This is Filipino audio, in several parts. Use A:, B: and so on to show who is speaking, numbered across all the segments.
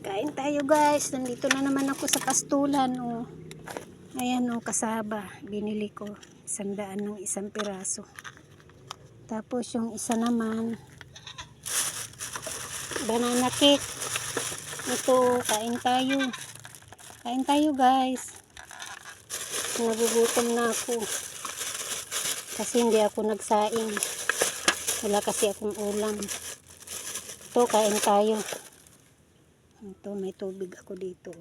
A: Kain tayo guys. Nandito na naman ako sa pastulan. Oh. Ayan oh, kasaba. Binili ko 100 ng isang piraso. Tapos yung isa naman, banana cake. Ito, kain tayo. Kain tayo guys. Nagugutom na ako. Kasi hindi ako nagsaing. Wala kasi akong ulam. Ito, kain tayo. Ito, may tubig ako dito.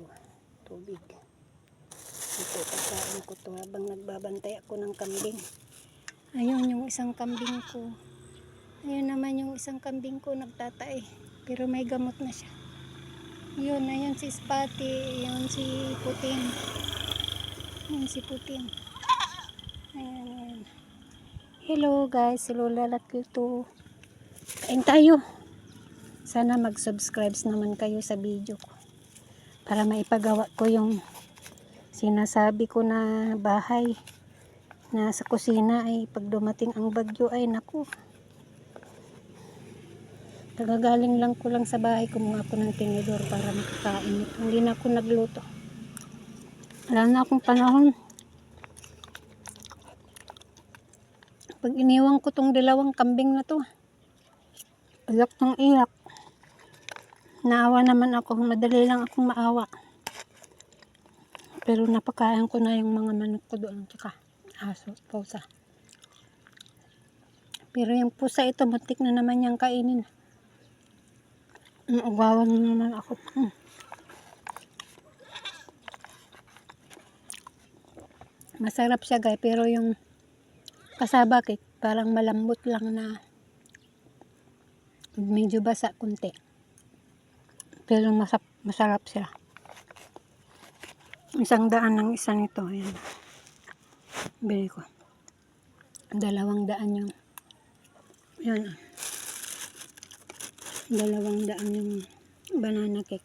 A: Tubig. Ito, kasain ko to habang nagbabantay ako ng kambing. Ayun yung isang kambing ko. Ayun naman yung isang kambing ko nagtatae. Pero may gamot na siya. Yun, ayun si Spotty. Ayun si Puting. Ayun si Puting. Ayan, ayan. Hello guys, si Lola Lakito. Kain tayo. Sana mag-subscribe naman kayo sa video ko. Para maipagawa ko yung sinasabi ko na bahay na sa kusina ay pag dumating ang bagyo ay naku. Tagagaling lang ko lang sa bahay, kumuha ko ng tinidor para makakain. Hindi na ako nagluto. Wala na akong panahon. Pag iniwan ko tong dalawang kambing na to, iyak ng iyak. Naawa naman ako, madali lang akong maawa. Pero napakain ko na yung mga manok ko doon, tsaka aso, pusa. Pero yung pusa ito, muntik na naman niyang kainin. Ugawan na naman ako. Masarap siya guys, pero yung kasaba cake, parang malambot lang na medyo basa kunti. Pero masarap siya. 100 ng isa nito. Ayan. Bili ko. 200 yung yan. 200 yung banana cake.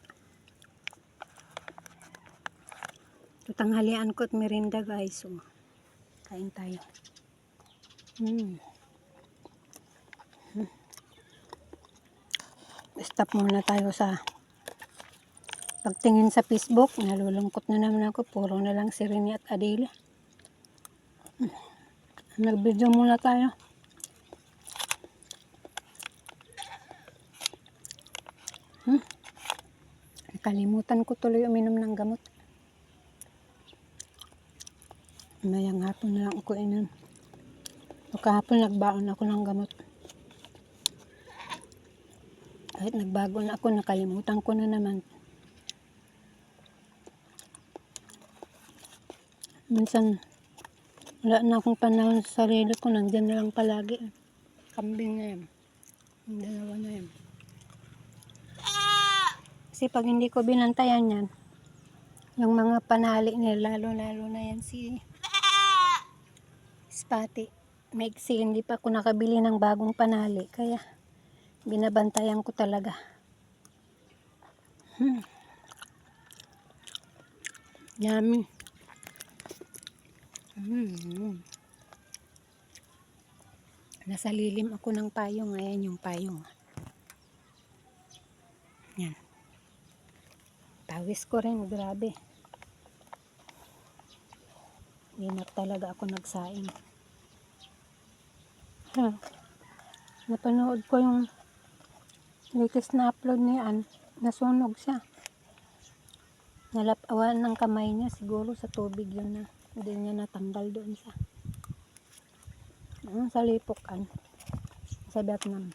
A: Tutanghalian ko at merinda guys. So, kain tayo. Stop muna tayo sa pagtingin sa Facebook. Nalulungkot na naman ako. Puro na lang si Rini at Adele. Nag-video muna tayo. Nakalimutan ko tuloy uminom ng gamot. Mayang hapon na lang ako inom. O kahapon nagbaon ako ng gamot. Kahit nagbago na ako, nakalimutan ko na naman. Minsan, wala na akong panahon sa sarili ko. Nandiyan na lang palagi. Kambing na yan. Yung dalawa na yan. Kasi pag hindi ko binantayan yan, yung mga panali nila, lalo na yan si Spotty. Maiksi, hindi pa ako nakabili ng bagong panali. Kaya, binabantayan ko talaga. Yummy. Nasa lilim ako ng payong. Ayan yung payong. Yan. Pawis ko rin. Grabe. Hindi na talaga ako nagsaing. Napanood ko yung latest na upload niya. Nasunog siya. Nalapawan ng kamay niya. Siguro sa tubig yun na. Hindi niya natanggal doon sa lipukan sa Vietnam.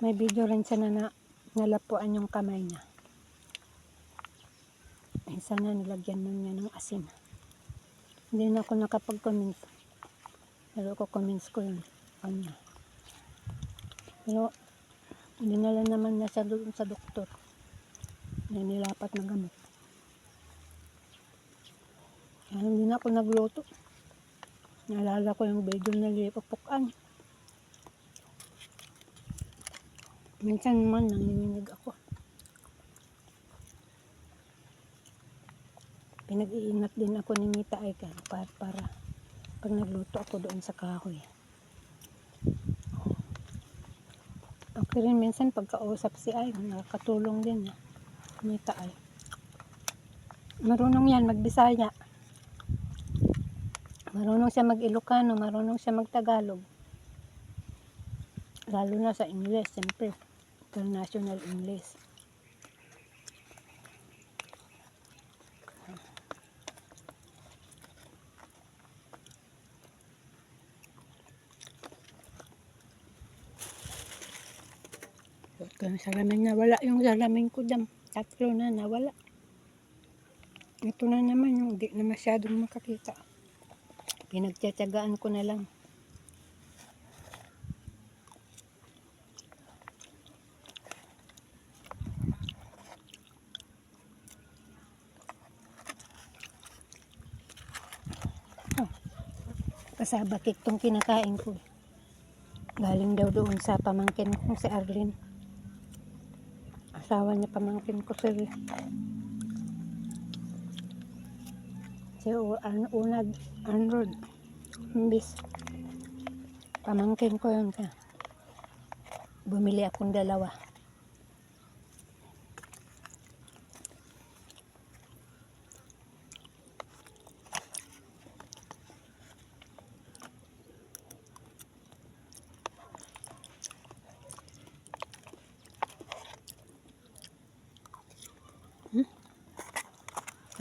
A: May video rin siya na nalapuan yung kamay niya. Ay, sana nilagyan nun niya ng asin. Hindi na ako nakapag-comments. Pero ko-comments ko yun. Kanya. Pero dinala naman niya siya doon sa doktor. May nilapat na gamot. Kaya hindi na ako nagluto. Naalala ko yung video na lipupukan. Minsan naman nanginginig ako. Pinag-iingat din ako ni Mita ay para pag nagluto ako doon sa kahoy. Okay rin minsan pagkausap si Ay, nakakatulong din. Kumita ay. Marunong yan magbisaya. Marunong siya mag-Ilocano, marunong siya mag-Tagalog. Lalo na sa English, siyempre. International English. Kung salamin nawala yung salamin ko dyan. 3 na nawala. Ito na naman yung hindi na masyadong makakita. Pinagtsatsagaan ko na lang. Kasaba cake tong kinakain ko. Galing daw doon sa pamangkin ko si Arlene. Asawa niya pamangkin ko si Unad Arnold. Imbis pamangkin ko yun ka. Bumili akong 2.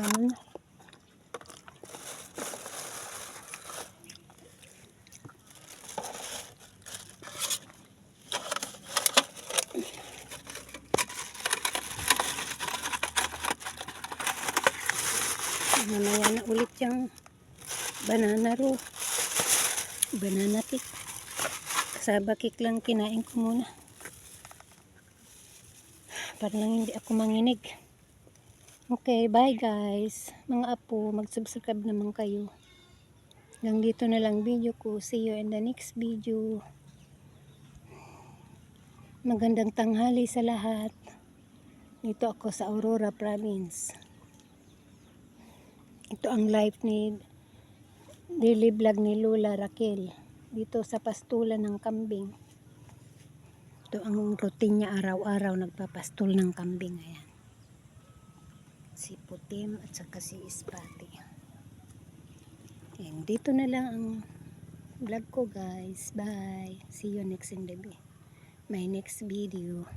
A: Ano na? Mamaya na ulit yung banana roll. Banana cake. Kasaba cake lang kinain ko muna. Para lang hindi ako manginig. Okay, bye guys. Mga apo, mag-subscribe naman kayo. Hanggang dito na lang video ko. See you in the next video. Magandang tanghali sa lahat. Dito ako sa Aurora Province. Ito ang life ni daily vlog ni Lola Raquel. Dito sa pastulan ng kambing. Ito ang routine niya araw-araw. Nagpapastol ng kambing. Ayan. Si Putim at saka si Ispati. Ayan. Dito na lang ang vlog ko guys. Bye. See you next in the my next video.